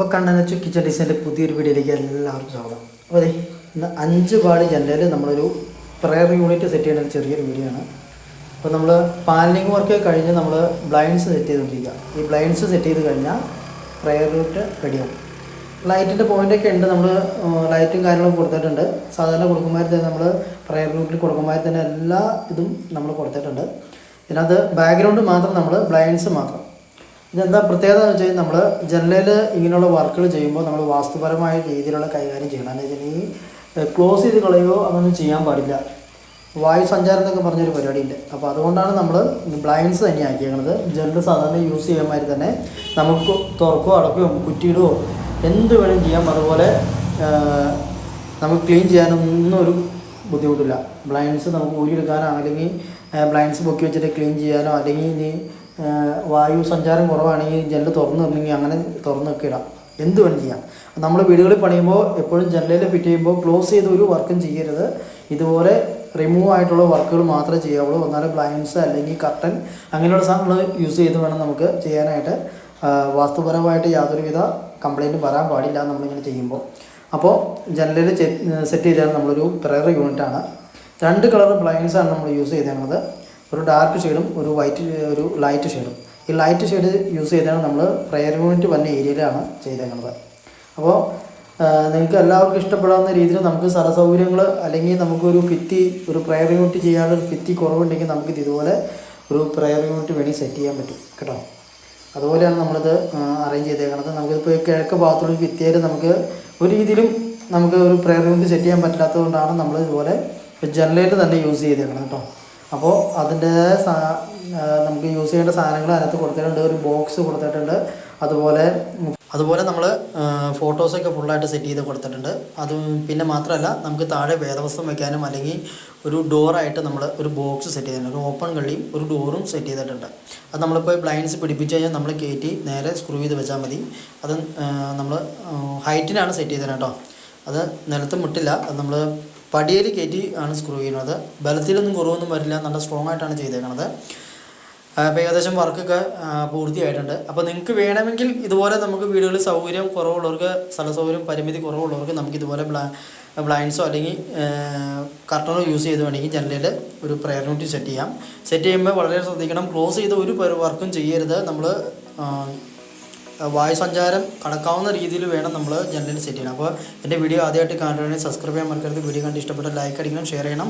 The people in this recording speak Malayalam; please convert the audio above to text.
അപ്പോൾ കണ്ണനച്ചു കിച്ചൺ ഡിസൈൻ്റെ പുതിയൊരു വീഡിയോയിലേക്ക് എല്ലാവർക്കും സ്വാഗതം. അപ്പോൾ അതെ, ഇന്ന് 5 പാളി ജനലിൽ നമ്മളൊരു പ്രയർ യൂണിറ്റ് സെറ്റ് ചെയ്യുന്ന ഒരു ചെറിയൊരു വീഡിയോ ആണ്. അപ്പോൾ നമ്മൾ പാനലിംഗ് വർക്ക് കഴിഞ്ഞ് നമ്മൾ ബ്ലൈൻഡ്സ് സെറ്റ് ചെയ്തുകൊണ്ടിരിക്കുക. ഈ ബ്ലൈൻഡ്സ് സെറ്റ് ചെയ്ത് കഴിഞ്ഞാൽ പ്രയർ യൂണിറ്റ് റെഡിയാവും. ലൈറ്റിൻ്റെ പോയിൻ്റൊക്കെ ഉണ്ട്, നമ്മൾ ലൈറ്റും കാര്യങ്ങളും കൊടുത്തിട്ടുണ്ട്. സാധാരണ കൊടുക്കുമ്പോൾ തന്നെ നമ്മൾ പ്രയർ യൂണിറ്റിൽ കൊടുക്കുമ്പോൾ തന്നെ എല്ലാ ഇതും നമ്മൾ കൊടുത്തിട്ടുണ്ട്. ഇതിനകത്ത് ബാക്ക്ഗ്രൗണ്ട് മാത്രം നമ്മൾ ബ്ലൈൻഡ്സ് മാത്രം. ഇതെന്താ പ്രത്യേകത എന്ന് വെച്ച് കഴിഞ്ഞാൽ നമ്മൾ ജനലിൽ ഇങ്ങനെയുള്ള വർക്കുകൾ ചെയ്യുമ്പോൾ നമ്മൾ വാസ്തുപരമായ രീതിയിലുള്ള കൈകാര്യം ചെയ്യണം. എന്ന് വെച്ചാൽ ഈ ക്ലോസ് ചെയ്ത് കളയുകയോ അതൊന്നും ചെയ്യാൻ പാടില്ല. വായു സഞ്ചാരം എന്നൊക്കെ പറഞ്ഞൊരു പരിപാടിയുണ്ട്. അപ്പോൾ അതുകൊണ്ടാണ് നമ്മൾ ബ്ലൈൻഡ്സ് തന്നെ ആക്കിയത്. ജനൽ സാധാരണ യൂസ് ചെയ്യാൻ തന്നെ നമുക്ക് തുറക്കുകയോ അടക്കുകയോ കുറ്റിയിടുകയോ എന്ത് വേണമെങ്കിലും ചെയ്യാം. അതുപോലെ നമുക്ക് ക്ലീൻ ചെയ്യാനൊന്നും ഒരു ബുദ്ധിമുട്ടില്ല. ബ്ലൈൻഡ്സ് നമുക്ക് ഊരിയെടുക്കാനോ അല്ലെങ്കിൽ ബ്ലൈൻഡ്സ് പൊക്കി വെച്ചിട്ട് ക്ലീൻ ചെയ്യാനോ അല്ലെങ്കിൽ ഇനി വായു സഞ്ചാരം കുറവാണെങ്കിൽ ജനൽ തുറന്നിടണമെങ്കിൽ അങ്ങനെ തുറന്നൊക്കെ ഇടാം. എന്ത് വേണം ചെയ്യാം. നമ്മൾ വീടുകളിൽ പണിയുമ്പോൾ എപ്പോഴും ജനലിൽ ഫിറ്റ് ചെയ്യുമ്പോൾ ക്ലോസ് ചെയ്ത് ഒരു വർക്കും ചെയ്യരുത്. ഇതുപോലെ റിമൂവ് ആയിട്ടുള്ള വർക്കുകൾ മാത്രമേ ചെയ്യാവുള്ളൂ. എന്നാലും ബ്ലൈൻഡ്സ് അല്ലെങ്കിൽ കർട്ടൻ അങ്ങനെയുള്ള സാധനങ്ങൾ യൂസ് ചെയ്ത് വേണം നമുക്ക് ചെയ്യാനായിട്ട്. വാസ്തുപരമായിട്ട് യാതൊരുവിധ കംപ്ലൈൻറ്റും വരാൻ പാടില്ല നമ്മളിങ്ങനെ ചെയ്യുമ്പോൾ. അപ്പോൾ ജനലിൽ സെറ്റ് ചെയ്താൽ നമ്മളൊരു പ്രയർ യൂണിറ്റാണ്. 2 കളർ ബ്ലൈൻഡ്സാണ് നമ്മൾ യൂസ് ചെയ്തേക്കുന്നത്. ഒരു ഡാർക്ക് ഷെയ്ഡും ഒരു ലൈറ്റ് ഷെയ്ഡും. ഈ ലൈറ്റ് ഷെയ്ഡ് യൂസ് ചെയ്താണ് നമ്മൾ പ്രയർ യൂണിറ്റ് വന്ന ഏരിയയിലാണ് ചെയ്തേക്കുന്നത്. അപ്പോൾ നിങ്ങൾക്ക് എല്ലാവർക്കും ഇഷ്ടപ്പെടാവുന്ന രീതിയിൽ നമുക്ക് സ്ഥലസൗകര്യങ്ങൾ അല്ലെങ്കിൽ നമുക്കൊരു ഒരു പ്രയർ യൂണിറ്റ് ചെയ്യാനുള്ള ഭിത്തി കുറവുണ്ടെങ്കിൽ നമുക്കിത് ഇതുപോലെ ഒരു പ്രയർ യൂണിറ്റ് വേണ്ടി സെറ്റ് ചെയ്യാൻ പറ്റും കേട്ടോ. അതുപോലെയാണ് നമ്മളിത് അറേഞ്ച് ചെയ്തേക്കുന്നത്. നമുക്കിപ്പോൾ കിഴക്ക് ഭാഗത്തുള്ള ഭിത്തിയിൽ നമുക്ക് ഒരു രീതിയിലും നമുക്ക് ഒരു പ്രയർ യൂണിറ്റ് സെറ്റ് ചെയ്യാൻ പറ്റാത്തതുകൊണ്ടാണ് നമ്മൾ ഇതുപോലെ ജനലേറ്റ് തന്നെ യൂസ് ചെയ്തേക്കണം കേട്ടോ. അപ്പോൾ അതിൻ്റെ നമുക്ക് യൂസ് ചെയ്യേണ്ട സാധനങ്ങൾ അതിനകത്ത് കൊടുത്തിട്ടുണ്ട്. ഒരു ബോക്സ് കൊടുത്തിട്ടുണ്ട്. അതുപോലെ നമ്മൾ ഫോട്ടോസൊക്കെ ഫുള്ളായിട്ട് സെറ്റ് ചെയ്ത് കൊടുത്തിട്ടുണ്ട്. അത് പിന്നെ മാത്രമല്ല നമുക്ക് താഴെ വേദവസ്ത്രം വയ്ക്കാനും അല്ലെങ്കിൽ ഒരു ഡോറായിട്ട് നമ്മൾ ഒരു ബോക്സ് സെറ്റ് ചെയ്തിട്ടുണ്ട്. ഒരു ഓപ്പൺ കള്ളിയും ഒരു ഡോറും സെറ്റ് ചെയ്തിട്ടുണ്ട്. അത് നമ്മളിപ്പോൾ ബ്ലൈൻഡ്സ് പിടിപ്പിച്ച് കഴിഞ്ഞാൽ നമ്മൾ കയറ്റി നേരെ സ്ക്രൂ ചെയ്ത് വെച്ചാൽ മതി. അത് നമ്മൾ ഹൈറ്റിനാണ് സെറ്റ് ചെയ്തത് കേട്ടോ. അത് നിലത്ത് മുട്ടില്ല. അത് നമ്മൾ പടിയിൽ കയറ്റി ആണ് സ്ക്രൂ ചെയ്യുന്നത്. ബലത്തിലൊന്നും കുറവൊന്നും വരില്ല. നല്ല സ്ട്രോങ് ആയിട്ടാണ് ചെയ്തേക്കുന്നത്. അപ്പോൾ ഏകദേശം വർക്കൊക്കെ പൂർത്തിയായിട്ടുണ്ട്. അപ്പോൾ നിങ്ങൾക്ക് വേണമെങ്കിൽ ഇതുപോലെ നമുക്ക് വീടുകളിൽ സൗകര്യം കുറവുള്ളവർക്ക്, സ്ഥല സൗകര്യം പരിമിതി കുറവുള്ളവർക്ക് നമുക്കിതുപോലെ ബ്ലൈൻഡ്സോ അല്ലെങ്കിൽ കർട്ടനോ യൂസ് ചെയ്ത് വേണമെങ്കിൽ ജനലിൽ ഒരു പ്രയർ യൂണിറ്റ് സെറ്റ് ചെയ്യാം. സെറ്റ് ചെയ്യുമ്പോൾ വളരെ ശ്രദ്ധിക്കണം. ക്ലോസ് ചെയ്ത് ഒരു വർക്കും ചെയ്യരുത്. നമ്മൾ വായു സഞ്ചാരം കടക്കാവുന്ന രീതിയിൽ വേണം നമ്മൾ ജനലിൽ സെറ്റ് ചെയ്യണം. അപ്പോൾ എൻ്റെ വീഡിയോ ആദ്യമായിട്ട് കാണുകയാണെങ്കിൽ സബ്സ്ക്രൈബ് ചെയ്യാൻ മറക്കരുത്. വീഡിയോ കണ്ട് ഇഷ്ടപ്പെട്ട ലൈക്ക് അടിക്കണം, ഷെയർ ചെയ്യണം.